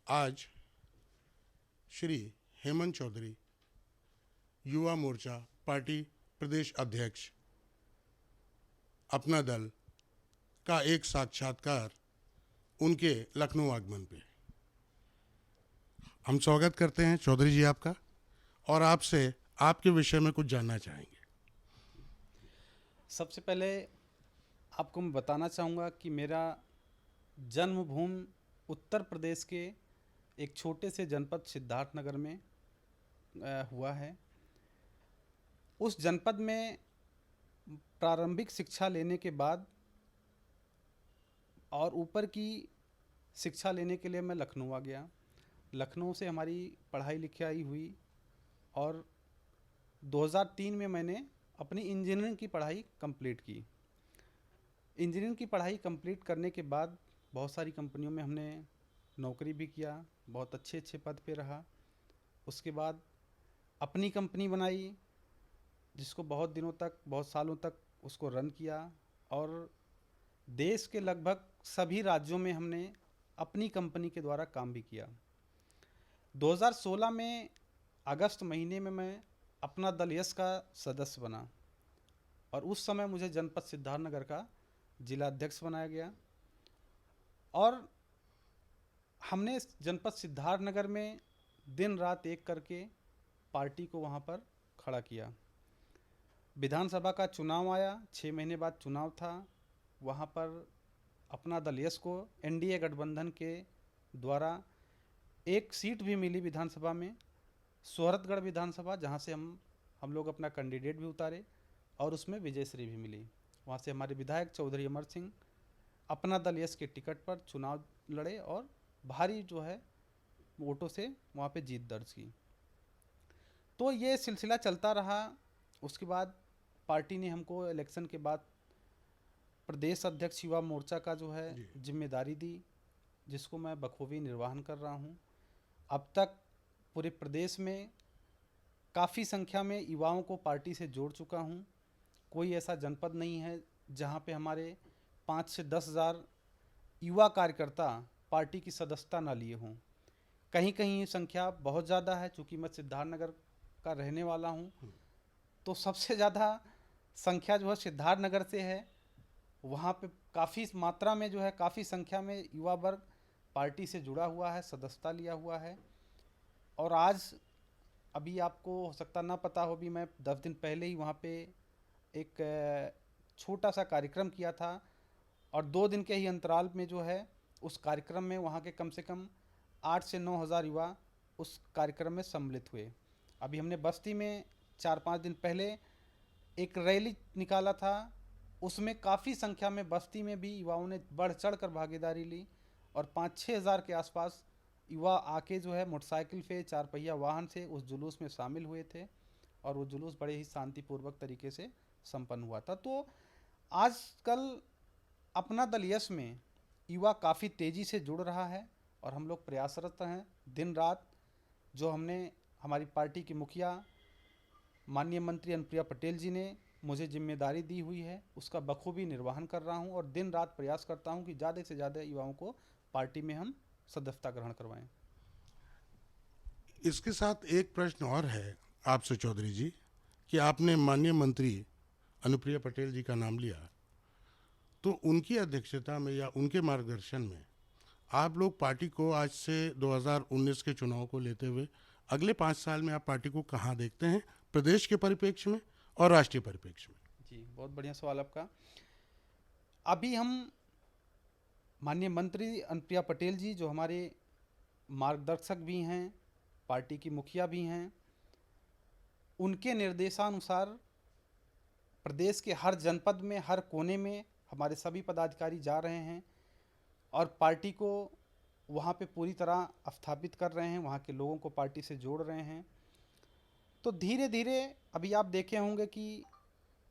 आज श्री हेमंत चौधरी युवा मोर्चा पार्टी प्रदेश अध्यक्ष अपना दल का एक साक्षात्कार उनके लखनऊ आगमन पे हम स्वागत करते हैं चौधरी जी आपका, और आपसे आपके विषय में कुछ जानना चाहेंगे। सबसे पहले आपको मैं बताना चाहूँगा कि मेरा जन्मभूमि उत्तर प्रदेश के एक छोटे से जनपद सिद्धार्थनगर में हुआ है। उस जनपद में प्रारंभिक शिक्षा लेने के बाद और ऊपर की शिक्षा लेने के लिए मैं लखनऊ आ गया। लखनऊ से हमारी पढ़ाई लिखाई हुई और 2003 में मैंने अपनी इंजीनियरिंग की पढ़ाई कंप्लीट की। इंजीनियरिंग की पढ़ाई कंप्लीट करने के बाद बहुत सारी कंपनियों में हमने नौकरी भी किया, बहुत अच्छे अच्छे पद पे रहा। उसके बाद अपनी कंपनी बनाई, जिसको बहुत दिनों तक, बहुत सालों तक उसको रन किया, और देश के लगभग सभी राज्यों में हमने अपनी कंपनी के द्वारा काम भी किया। 2016 में अगस्त महीने में मैं अपना दल यश का सदस्य बना और उस समय मुझे जनपद सिद्धार्थनगर का जिला अध्यक्ष बनाया गया और हमने जनपद सिद्धार्थनगर में दिन रात एक करके पार्टी को वहाँ पर खड़ा किया। विधानसभा का चुनाव आया, 6 महीने बाद चुनाव था। वहाँ पर अपना दल यश को एनडीए गठबंधन के द्वारा एक सीट भी मिली विधानसभा में, सोहरतगढ़ विधानसभा, जहाँ से हम लोग अपना कैंडिडेट भी उतारे और उसमें विजयश्री भी मिली। वहाँ से हमारे विधायक चौधरी अमर सिंह अपना दल यश के टिकट पर चुनाव लड़े और भारी जो है वोटों से वहाँ पे जीत दर्ज की। तो ये सिलसिला चलता रहा। उसके बाद पार्टी ने हमको इलेक्शन के बाद प्रदेश अध्यक्ष युवा मोर्चा का जो है जिम्मेदारी दी, जिसको मैं बखूबी निर्वहन कर रहा हूँ। अब तक पूरे प्रदेश में काफ़ी संख्या में युवाओं को पार्टी से जोड़ चुका हूँ। कोई ऐसा जनपद नहीं है जहाँ पे हमारे 5 से 10 हज़ार युवा कार्यकर्ता पार्टी की सदस्यता ना लिए हों। कहीं कहीं ये संख्या बहुत ज़्यादा है, चूँकि मैं सिद्धार्थनगर का रहने वाला हूँ, तो सबसे ज़्यादा संख्या जो है सिद्धार्थनगर से है। वहाँ पे काफ़ी मात्रा में जो है, काफ़ी संख्या में युवा वर्ग पार्टी से जुड़ा हुआ है, सदस्यता लिया हुआ है। और आज अभी आपको हो सकता ना पता हो, भी मैं 10 दिन पहले ही वहाँ पे एक छोटा सा कार्यक्रम किया था और 2 दिन के ही अंतराल में जो है उस कार्यक्रम में वहाँ के कम से कम 8 से 9 हज़ार युवा उस कार्यक्रम में सम्मिलित हुए। अभी हमने बस्ती में 4-5 दिन पहले एक रैली निकाला था, उसमें काफ़ी संख्या में बस्ती में भी युवाओं ने बढ़ चढ़ कर भागीदारी ली और 5-6 हज़ार के आसपास युवा आके जो है मोटरसाइकिल पे, 4 पहिया वाहन से उस जुलूस में शामिल हुए थे और वो जुलूस बड़े ही शांतिपूर्वक तरीके से संपन्न हुआ था। तो आजकल अपना दल यश में युवा काफ़ी तेज़ी से जुड़ रहा है और हम लोग प्रयासरत हैं दिन रात। जो हमने, हमारी पार्टी की मुखिया माननीय मंत्री अनुप्रिया पटेल जी ने मुझे जिम्मेदारी दी हुई है, उसका बखूबी निर्वहन कर रहा हूं और दिन रात प्रयास करता हूं कि ज़्यादा से ज़्यादा युवाओं को पार्टी में हम सदस्यता ग्रहण करवाएं। इसके साथ एक प्रश्न और है आपसे चौधरी जी, कि आपने माननीय मंत्री अनुप्रिया पटेल जी का नाम लिया, तो उनकी अध्यक्षता में या उनके मार्गदर्शन में आप लोग पार्टी को आज से 2019 के चुनाव को लेते हुए अगले 5 साल में आप पार्टी को कहाँ देखते हैं, प्रदेश के परिप्रेक्ष्य में और राष्ट्रीय परिप्रेक्ष्य में? जी, बहुत बढ़िया सवाल आपका। अभी हम माननीय मंत्री अनुप्रिया पटेल जी, जो हमारे मार्गदर्शक भी हैं, पार्टी की मुखिया भी हैं, उनके निर्देशानुसार प्रदेश के हर जनपद में, हर कोने में हमारे सभी पदाधिकारी जा रहे हैं और पार्टी को वहाँ पे पूरी तरह स्थापित कर रहे हैं, वहाँ के लोगों को पार्टी से जोड़ रहे हैं। तो धीरे धीरे अभी आप देखे होंगे कि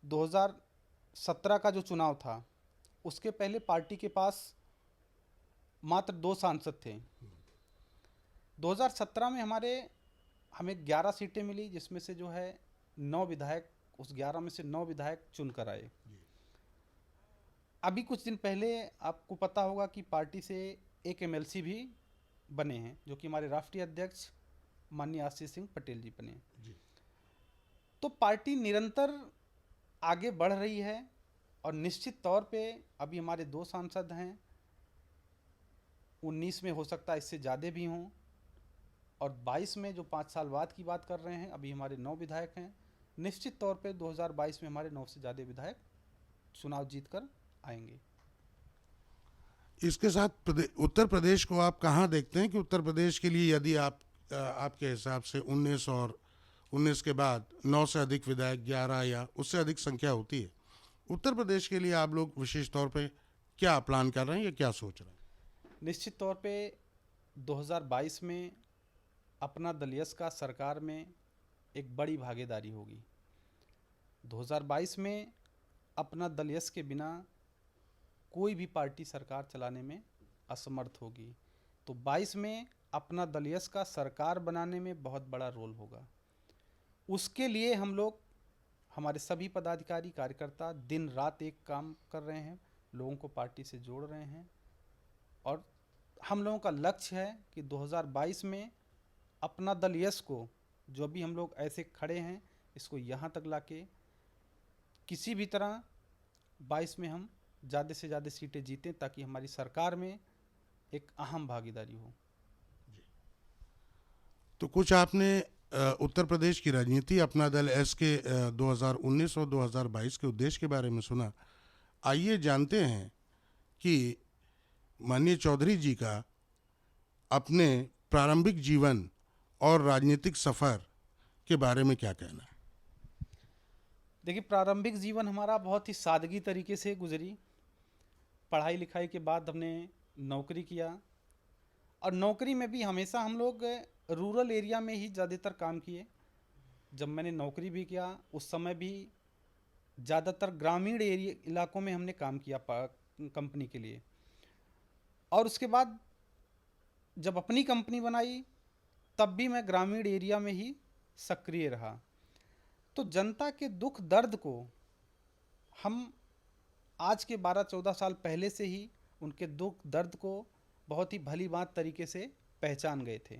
2017 का जो चुनाव था, उसके पहले पार्टी के पास मात्र 2 सांसद थे। 2017 में हमें 11 सीटें मिली, जिसमें से जो है 9 विधायक, उस 11 में से 9 विधायक चुन कर आए। अभी कुछ दिन पहले आपको पता होगा कि पार्टी से एक एमएलसी भी बने हैं, जो कि हमारे राष्ट्रीय अध्यक्ष माननीय आशीष सिंह पटेल जी बने। जी। तो पार्टी निरंतर आगे बढ़ रही है और निश्चित तौर पे अभी हमारे 2 सांसद हैं, 19 में हो सकता है इससे ज़्यादा भी हों, और 22 में जो 5 साल बाद की बात कर रहे हैं, अभी हमारे 9 विधायक हैं। निश्चित तौर पे 2022 में हमारे 9 से ज़्यादा विधायक चुनाव जीत कर आएंगे। इसके साथ उत्तर प्रदेश को आप कहाँ देखते हैं कि उत्तर प्रदेश के लिए यदि आपके हिसाब से 19 और 19 के बाद 9 से अधिक विधायक, 11 या उससे अधिक संख्या होती है, उत्तर प्रदेश के लिए आप लोग विशेष तौर पे क्या प्लान कर रहे हैं या क्या सोच रहे हैं? निश्चित तौर पे 2022 में अपना दलियस का सरकार में एक बड़ी भागीदारी होगी। 2022 में अपना दलियस के बिना कोई भी पार्टी सरकार चलाने में असमर्थ होगी। तो 22 में अपना दलियस का सरकार बनाने में बहुत बड़ा रोल होगा। उसके लिए हम लोग, हमारे सभी पदाधिकारी कार्यकर्ता दिन रात एक काम कर रहे हैं, लोगों को पार्टी से जोड़ रहे हैं, और हम लोगों का लक्ष्य है कि 2022 में अपना दल यश को, जो भी हम लोग ऐसे खड़े हैं, इसको यहाँ तक लाके किसी भी तरह 22 में हम ज़्यादा से ज़्यादा सीटें जीतें, ताकि हमारी सरकार में एक अहम भागीदारी हो। तो कुछ आपने उत्तर प्रदेश की राजनीति, अपना दल एस के 2019 और 2022 के उद्देश्य के बारे में सुना। आइए जानते हैं कि माननीय चौधरी जी का अपने प्रारंभिक जीवन और राजनीतिक सफ़र के बारे में क्या कहना है। देखिए, प्रारंभिक जीवन हमारा बहुत ही सादगी तरीके से गुजरी। पढ़ाई लिखाई के बाद हमने नौकरी किया, और नौकरी में भी हमेशा हम लोग रूरल एरिया में ही ज़्यादातर काम किए। जब मैंने नौकरी भी किया, उस समय भी ज़्यादातर ग्रामीण एरिया इलाकों में हमने काम किया कंपनी के लिए। और उसके बाद जब अपनी कंपनी बनाई, तब भी मैं ग्रामीण एरिया में ही सक्रिय रहा। तो जनता के दुख दर्द को हम आज के 12-14 साल पहले से ही उनके दुख दर्द को बहुत ही भली बात तरीके से पहचान गए थे।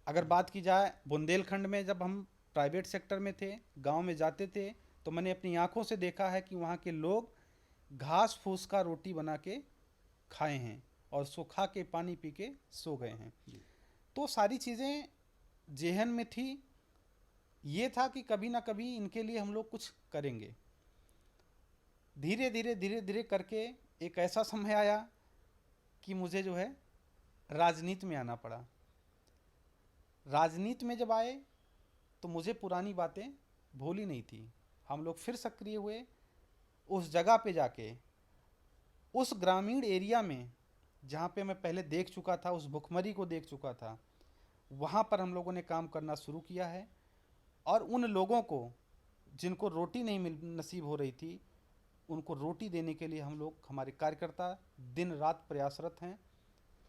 अगर बात की जाए बुंदेलखंड में, जब हम प्राइवेट सेक्टर में थे, गांव में जाते थे, तो मैंने अपनी आंखों से देखा है कि वहाँ के लोग घास फूस का रोटी बना के खाए हैं और सुखा के पानी पी के सो गए हैं। तो सारी चीज़ें जेहन में थी। ये था कि कभी ना कभी इनके लिए हम लोग कुछ करेंगे। धीरे धीरे करके एक ऐसा समय आया कि मुझे जो है राजनीति में आना पड़ा। राजनीति में जब आए तो मुझे पुरानी बातें भूली नहीं थी। हम लोग फिर सक्रिय हुए, उस जगह पे जाके, उस ग्रामीण एरिया में जहाँ पे मैं पहले देख चुका था, उस भुखमरी को देख चुका था, वहाँ पर हम लोगों ने काम करना शुरू किया है। और उन लोगों को जिनको रोटी नहीं नसीब हो रही थी, उनको रोटी देने के लिए हम लोग, हमारे कार्यकर्ता दिन रात प्रयासरत हैं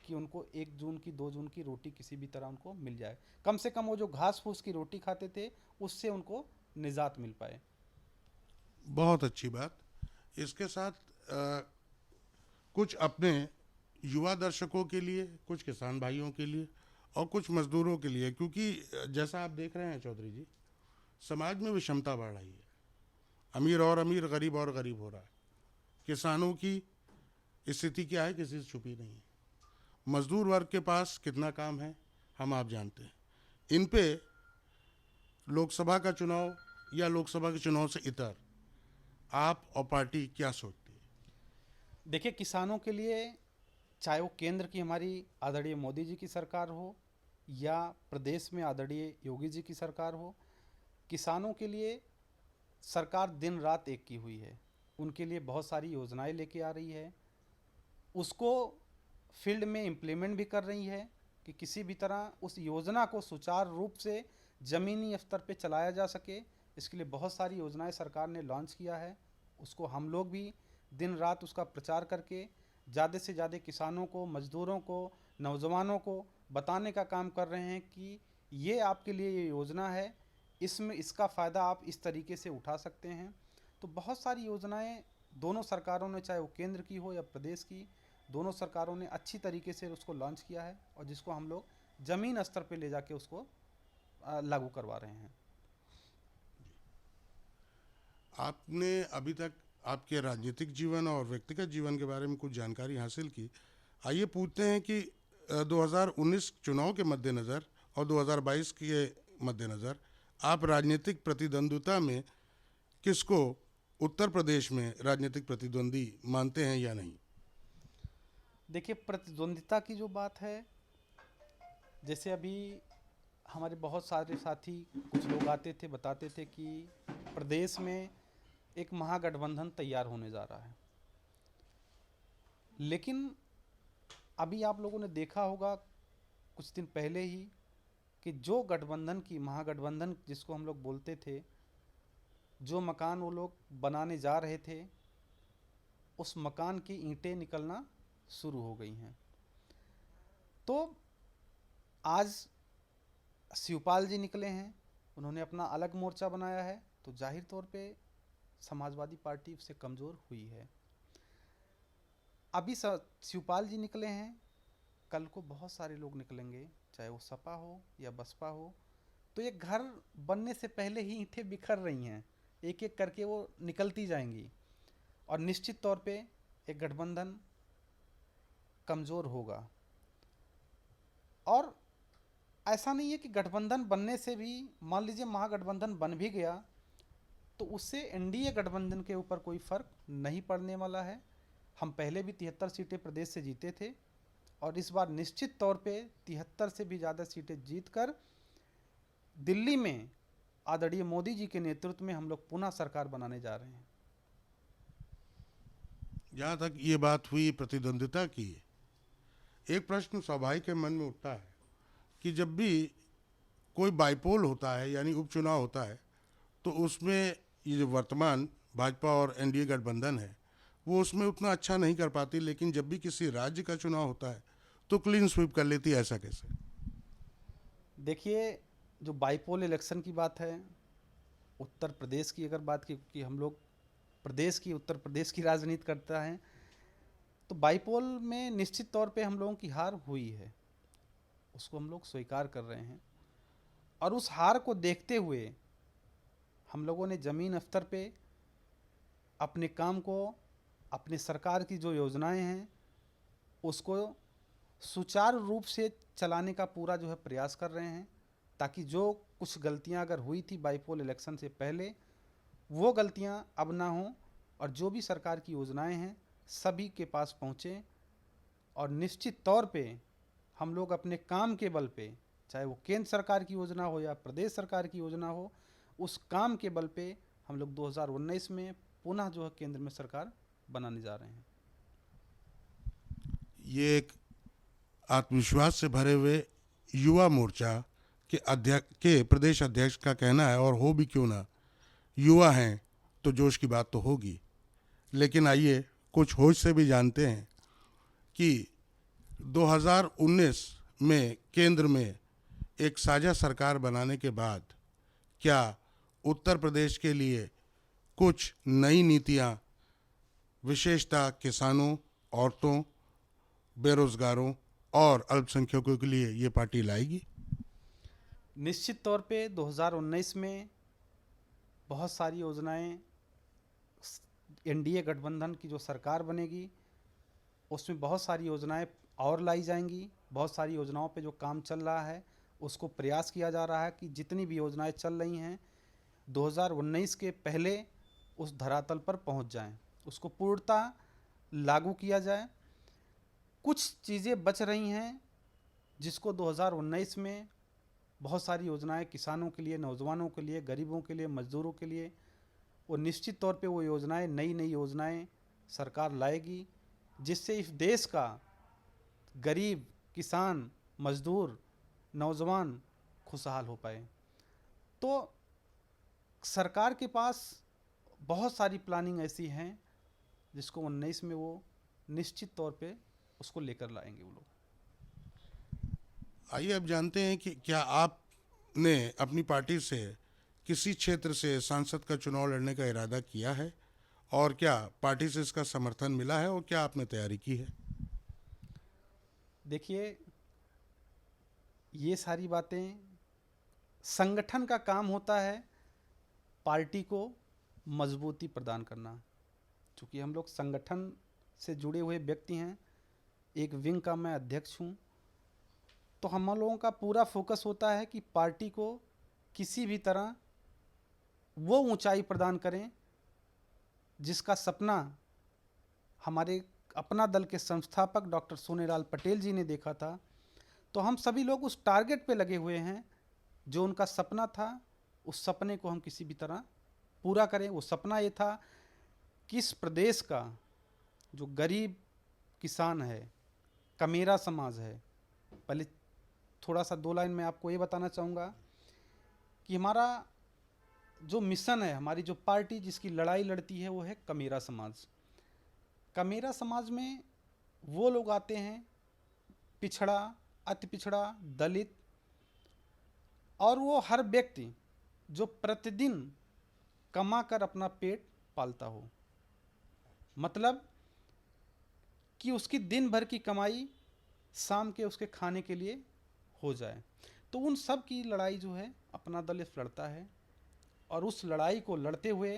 कि उनको 1 जून की 2 जून की रोटी किसी भी तरह उनको मिल जाए। कम से कम वो जो घास फूस की रोटी खाते थे, उससे उनको निजात मिल पाए। बहुत अच्छी बात। इसके साथ कुछ अपने युवा दर्शकों के लिए, कुछ किसान भाइयों के लिए और कुछ मजदूरों के लिए, क्योंकि जैसा आप देख रहे हैं चौधरी जी, समाज में विषमता बढ़ रही है। अमीर और अमीर, गरीब और गरीब हो रहा है। किसानों की स्थिति क्या है, किसी से छुपी नहीं है। मजदूर वर्ग के पास कितना काम है, हम आप जानते हैं। इन पे लोकसभा का चुनाव या लोकसभा के चुनाव से इतर आप और पार्टी क्या सोचती है? देखिए, किसानों के लिए, चाहे वो केंद्र की हमारी आदरणीय मोदी जी की सरकार हो या प्रदेश में आदरणीय योगी जी की सरकार हो, किसानों के लिए सरकार दिन रात एक की हुई है। उनके लिए बहुत सारी योजनाएं लेके आ रही है, उसको फील्ड में इम्प्लीमेंट भी कर रही है कि किसी भी तरह उस योजना को सुचारू रूप से ज़मीनी स्तर पे चलाया जा सके। इसके लिए बहुत सारी योजनाएं सरकार ने लॉन्च किया है। उसको हम लोग भी दिन रात उसका प्रचार करके ज़्यादा से ज़्यादा किसानों को, मज़दूरों को, नौजवानों को बताने का काम कर रहे हैं कि ये आपके लिए ये योजना है, इसमें इसका फ़ायदा आप इस तरीके से उठा सकते हैं। तो बहुत सारी योजनाएं दोनों सरकारों ने, चाहे वो केंद्र की हो या प्रदेश की, दोनों सरकारों ने अच्छी तरीके से उसको लॉन्च किया है और जिसको हम लोग ज़मीन स्तर पे ले जाके उसको लागू करवा रहे हैं। आपने अभी तक आपके राजनीतिक जीवन और व्यक्तिगत जीवन के बारे में कुछ जानकारी हासिल की। आइए पूछते हैं कि 2019 चुनाव के मद्देनज़र और 2022 के मद्देनज़र आप राजनीतिक प्रतिद्वंद्विता में किसको उत्तर प्रदेश में राजनीतिक प्रतिद्वंदी मानते हैं या नहीं? देखिए, प्रतिद्वंदिता की जो बात है, जैसे अभी हमारे बहुत सारे साथी कुछ लोग आते थे, बताते थे कि प्रदेश में एक महागठबंधन तैयार होने जा रहा है। लेकिन अभी आप लोगों ने देखा होगा कुछ दिन पहले ही कि जो गठबंधन की महागठबंधन जिसको हम लोग बोलते थे, जो मकान वो लोग बनाने जा रहे थे, उस मकान की ईंटें निकलना शुरू हो गई हैं। तो आज शिवपाल जी निकले हैं, उन्होंने अपना अलग मोर्चा बनाया है, तो जाहिर तौर पे समाजवादी पार्टी उससे कमज़ोर हुई है। अभी शिवपाल जी निकले हैं, कल को बहुत सारे लोग निकलेंगे, चाहे वो सपा हो या बसपा हो। तो ये घर बनने से पहले ही ईंटें बिखर रही हैं, एक एक करके वो निकलती जाएंगी और निश्चित तौर पे एक गठबंधन कमज़ोर होगा। और ऐसा नहीं है कि गठबंधन बनने से भी, मान लीजिए महागठबंधन बन भी गया, तो उससे एनडीए गठबंधन के ऊपर कोई फ़र्क नहीं पड़ने वाला है। हम पहले भी 73 सीटें प्रदेश से जीते थे और इस बार निश्चित तौर पे 73 से भी ज़्यादा सीटें जीतकर दिल्ली में आदरणीय मोदी जी के नेतृत्व में हम लोग पुनः सरकार बनाने जा रहे हैं। जहाँ तक ये बात हुई प्रतिद्वंदिता की, एक प्रश्न स्वाभाविक के मन में उठता है कि जब भी कोई बाईपोल होता है यानी उपचुनाव होता है, तो उसमें ये जो वर्तमान भाजपा और एनडीए गठबंधन है वो उसमें उतना अच्छा नहीं कर पाती, लेकिन जब भी किसी राज्य का चुनाव होता है तो क्लीन स्वीप कर लेती है। ऐसा कैसे? देखिए, जो बाईपोल इलेक्शन की बात है, उत्तर प्रदेश की अगर बात की, कि हम लोग प्रदेश की, उत्तर प्रदेश की राजनीति करता है, तो बाईपोल में निश्चित तौर पे हम लोगों की हार हुई है, उसको हम लोग स्वीकार कर रहे हैं। और उस हार को देखते हुए हम लोगों ने ज़मीन स्तर पे अपने काम को, अपने सरकार की जो योजनाएं हैं उसको सुचारू रूप से चलाने का पूरा जो है प्रयास कर रहे हैं, ताकि जो कुछ गलतियां अगर हुई थी बाईपोल इलेक्शन से पहले, वो गलतियां अब ना हों और जो भी सरकार की योजनाएं हैं सभी के पास पहुँचें। और निश्चित तौर पे हम लोग अपने काम के बल पे, चाहे वो केंद्र सरकार की योजना हो या प्रदेश सरकार की योजना हो, उस काम के बल पे हम लोग 2019 में पुनः जो है केंद्र में सरकार बनाने जा रहे हैं। ये एक आत्मविश्वास से भरे हुए युवा मोर्चा के प्रदेश अध्यक्ष का कहना है, और हो भी क्यों ना, युवा हैं तो जोश की बात तो होगी। लेकिन आइए कुछ होश से भी जानते हैं कि 2019 में केंद्र में एक साझा सरकार बनाने के बाद क्या उत्तर प्रदेश के लिए कुछ नई नीतियां, विशेषता किसानों, औरतों, बेरोजगारों और अल्पसंख्यकों के लिए ये पार्टी लाएगी? निश्चित तौर पे 2019 में बहुत सारी योजनाएं, एनडीए गठबंधन की जो सरकार बनेगी उसमें बहुत सारी योजनाएं और लाई जाएंगी। बहुत सारी योजनाओं पे जो काम चल रहा है उसको प्रयास किया जा रहा है कि जितनी भी योजनाएं चल रही हैं 2019 के पहले उस धरातल पर पहुंच जाएं, उसको पूर्णतः लागू किया जाए। कुछ चीज़ें बच रही हैं जिसको 2019 में बहुत सारी योजनाएं किसानों के लिए, नौजवानों के लिए, गरीबों के लिए, मजदूरों के लिए, वो निश्चित तौर पे वो योजनाएं, नई नई योजनाएं सरकार लाएगी, जिससे इस देश का गरीब, किसान, मजदूर, नौजवान खुशहाल हो पाए। तो सरकार के पास बहुत सारी प्लानिंग ऐसी हैं जिसको 19 में वो निश्चित तौर पे उसको लेकर लाएंगे वो लोग। आइए अब जानते हैं कि क्या आपने अपनी पार्टी से किसी क्षेत्र से सांसद का चुनाव लड़ने का इरादा किया है, और क्या पार्टी से इसका समर्थन मिला है, और क्या आपने तैयारी की है? देखिए, ये सारी बातें, संगठन का काम होता है पार्टी को मजबूती प्रदान करना। चूँकि हम लोग संगठन से जुड़े हुए व्यक्ति हैं, एक विंग का मैं अध्यक्ष हूँ, तो हम लोगों का पूरा फोकस होता है कि पार्टी को किसी भी तरह वो ऊंचाई प्रदान करें जिसका सपना हमारे अपना दल के संस्थापक डॉक्टर सोनेलाल पटेल जी ने देखा था। तो हम सभी लोग उस टारगेट पे लगे हुए हैं, जो उनका सपना था, उस सपने को हम किसी भी तरह पूरा करें। वो सपना ये था कि इस प्रदेश का जो गरीब किसान है, कमेरा समाज है, पहले थोड़ा सा 2 लाइन में आपको ये बताना चाहूँगा कि हमारा जो मिशन है, हमारी जो पार्टी जिसकी लड़ाई लड़ती है, वो है कमेरा समाज। कमेरा समाज में वो लोग आते हैं पिछड़ा, अति पिछड़ा, दलित, और वो हर व्यक्ति जो प्रतिदिन कमा कर अपना पेट पालता हो, मतलब कि उसकी दिन भर की कमाई शाम के उसके खाने के लिए हो जाए। तो उन सब की लड़ाई जो है अपना दल लड़ता है, और उस लड़ाई को लड़ते हुए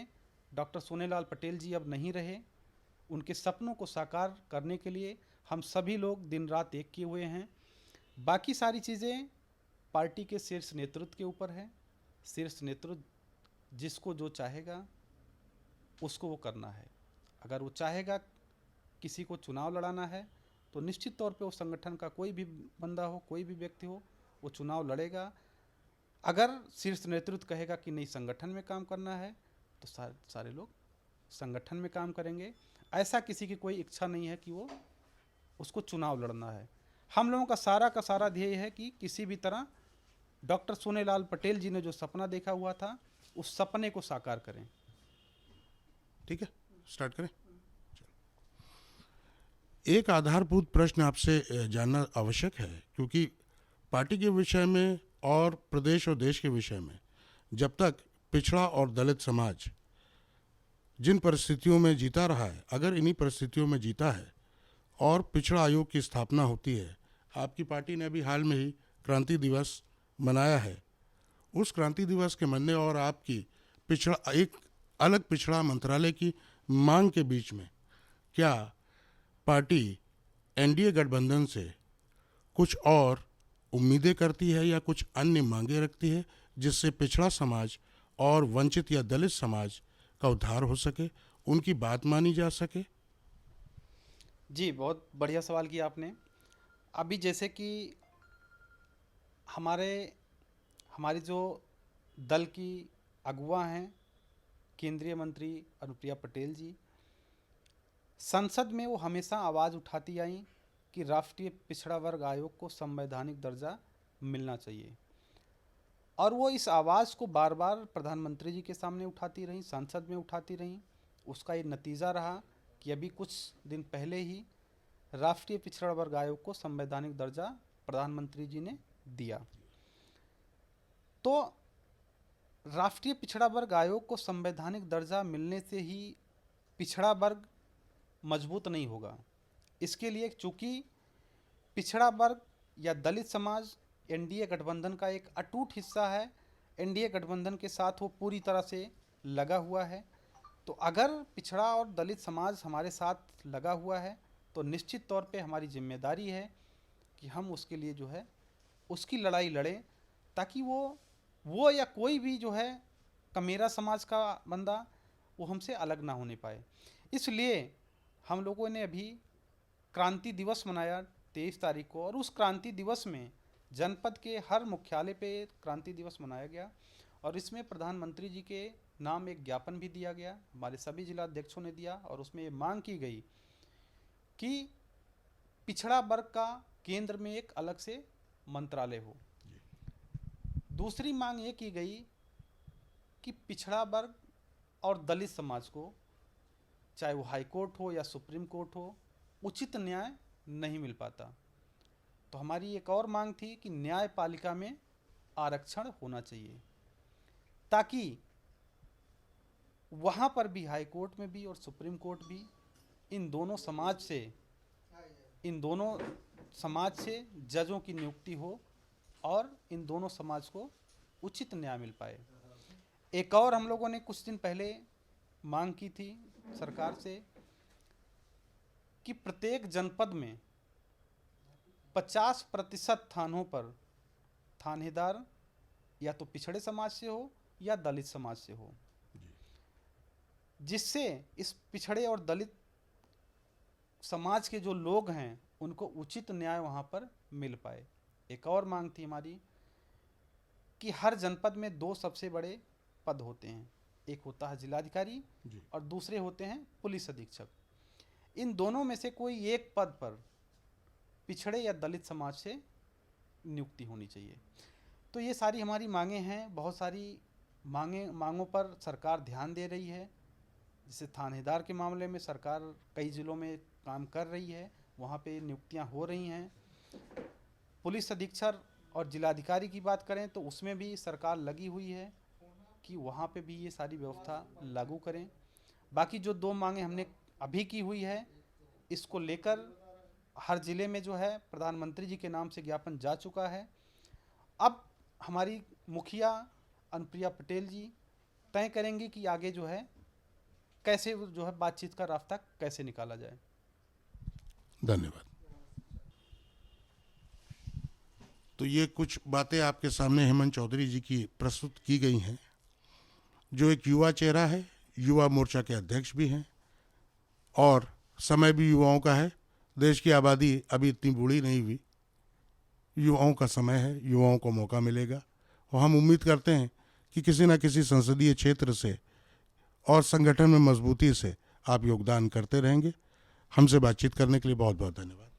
डॉक्टर सोनेलाल पटेल जी अब नहीं रहे। उनके सपनों को साकार करने के लिए हम सभी लोग दिन रात एक किए हुए हैं। बाकी सारी चीज़ें पार्टी के शीर्ष नेतृत्व के ऊपर है। शीर्ष नेतृत्व जिसको जो चाहेगा उसको वो करना है। अगर वो चाहेगा किसी को चुनाव लड़ाना है, तो निश्चित तौर पे वो संगठन का कोई भी बंदा हो, कोई भी व्यक्ति हो, वो चुनाव लड़ेगा। अगर शीर्ष नेतृत्व कहेगा कि नहीं संगठन में काम करना है, तो सारे लोग संगठन में काम करेंगे। ऐसा किसी की कोई इच्छा नहीं है कि वो उसको चुनाव लड़ना है। हम लोगों का सारा ध्येय है कि किसी भी तरह डॉक्टर सोनेलाल पटेल जी ने जो सपना देखा हुआ था, उस सपने को साकार करें। ठीक है, स्टार्ट करें। एक आधारभूत प्रश्न आपसे जानना आवश्यक है, क्योंकि पार्टी के विषय में और प्रदेश और देश के विषय में जब तक पिछड़ा और दलित समाज जिन परिस्थितियों में जीता रहा है, अगर इन्हीं परिस्थितियों में जीता है और पिछड़ा आयोग की स्थापना होती है, आपकी पार्टी ने अभी हाल में ही क्रांति दिवस मनाया है, उस क्रांति दिवस के मनने और आपकी एक अलग पिछड़ा मंत्रालय की मांग के बीच में क्या पार्टी एनडीए गठबंधन से कुछ और उम्मीदें करती है या कुछ अन्य मांगे रखती है, जिससे पिछड़ा समाज और वंचित या दलित समाज का उद्धार हो सके, उनकी बात मानी जा सके? जी, बहुत बढ़िया सवाल किया आपने। अभी जैसे कि हमारी जो दल की अगुवा हैं, केंद्रीय मंत्री अनुप्रिया पटेल जी, संसद में वो हमेशा आवाज़ उठाती आई कि राष्ट्रीय पिछड़ा वर्ग आयोग को संवैधानिक दर्जा मिलना चाहिए, और वो इस आवाज़ को बार बार प्रधानमंत्री जी के सामने उठाती रहीं, संसद में उठाती रहीं। उसका ये नतीजा रहा कि अभी कुछ दिन पहले ही राष्ट्रीय पिछड़ा वर्ग आयोग को संवैधानिक दर्जा प्रधानमंत्री जी ने दिया। तो राष्ट्रीय पिछड़ा वर्ग आयोग को संवैधानिक दर्जा मिलने से ही पिछड़ा वर्ग मजबूत नहीं होगा। इसके लिए चूंकि पिछड़ा वर्ग या दलित समाज एनडीए गठबंधन का एक अटूट हिस्सा है, एनडीए गठबंधन के साथ वो पूरी तरह से लगा हुआ है। तो अगर पिछड़ा और दलित समाज हमारे साथ लगा हुआ है, तो निश्चित तौर पे हमारी जिम्मेदारी है कि हम उसके लिए जो है उसकी लड़ाई लड़ें, ताकि वो या कोई भी जो है कमेरा समाज का बंदा वो हमसे अलग ना होने पाए। इसलिए हम लोगों ने अभी क्रांति दिवस मनाया 23 तारीख को, और उस क्रांति दिवस में जनपद के हर मुख्यालय पे क्रांति दिवस मनाया गया, और इसमें प्रधानमंत्री जी के नाम एक ज्ञापन भी दिया गया, हमारे सभी जिला अध्यक्षों ने दिया, और उसमें ये मांग की गई कि पिछड़ा वर्ग का केंद्र में एक अलग से मंत्रालय हो। दूसरी मांग ये की गई कि पिछड़ा वर्ग और दलित समाज को, चाहे वो हाई कोर्ट हो या सुप्रीम कोर्ट हो, उचित न्याय नहीं मिल पाता। तो हमारी एक और मांग थी कि न्यायपालिका में आरक्षण होना चाहिए, ताकि वहाँ पर भी, हाई कोर्ट में भी और सुप्रीम कोर्ट भी, इन दोनों समाज से, इन दोनों समाज से जजों की नियुक्ति हो और इन दोनों समाज को उचित न्याय मिल पाए। एक और हम लोगों ने कुछ दिन पहले मांग की थी सरकार से कि प्रत्येक जनपद में 50% थानों पर थानेदार या तो पिछड़े समाज से हो या दलित समाज से हो, जिससे इस पिछड़े और दलित समाज के जो लोग हैं उनको उचित न्याय वहाँ पर मिल पाए। एक और मांग थी हमारी कि हर जनपद में 2 सबसे बड़े पद होते हैं, एक होता है जिलाधिकारी और दूसरे होते हैं पुलिस अधीक्षक। इन दोनों में से कोई एक पद पर पिछड़े या दलित समाज से नियुक्ति होनी चाहिए। तो ये सारी हमारी मांगे हैं। बहुत सारी मांगों पर सरकार ध्यान दे रही है। जैसे थानेदार के मामले में सरकार कई ज़िलों में काम कर रही है, वहाँ पे नियुक्तियाँ हो रही हैं। पुलिस अधीक्षक और जिलाधिकारी की बात करें तो उसमें भी सरकार लगी हुई है कि वहाँ पे भी ये सारी व्यवस्था लागू करें। बाकी जो 2 मांगे हमने अभी की हुई है, इसको लेकर हर ज़िले में जो है प्रधानमंत्री जी के नाम से ज्ञापन जा चुका है। अब हमारी मुखिया अनुप्रिया पटेल जी तय करेंगी कि आगे जो है कैसे जो है बातचीत का रास्ता कैसे निकाला जाए। धन्यवाद। तो ये कुछ बातें आपके सामने हेमंत चौधरी जी की प्रस्तुत की गई हैं, जो एक युवा चेहरा है, युवा मोर्चा के अध्यक्ष भी हैं और समय भी युवाओं का है। देश की आबादी अभी इतनी बूढ़ी नहीं हुई, युवाओं का समय है, युवाओं को मौका मिलेगा और हम उम्मीद करते हैं कि किसी न किसी संसदीय क्षेत्र से और संगठन में मजबूती से आप योगदान करते रहेंगे। हमसे बातचीत करने के लिए बहुत बहुत धन्यवाद।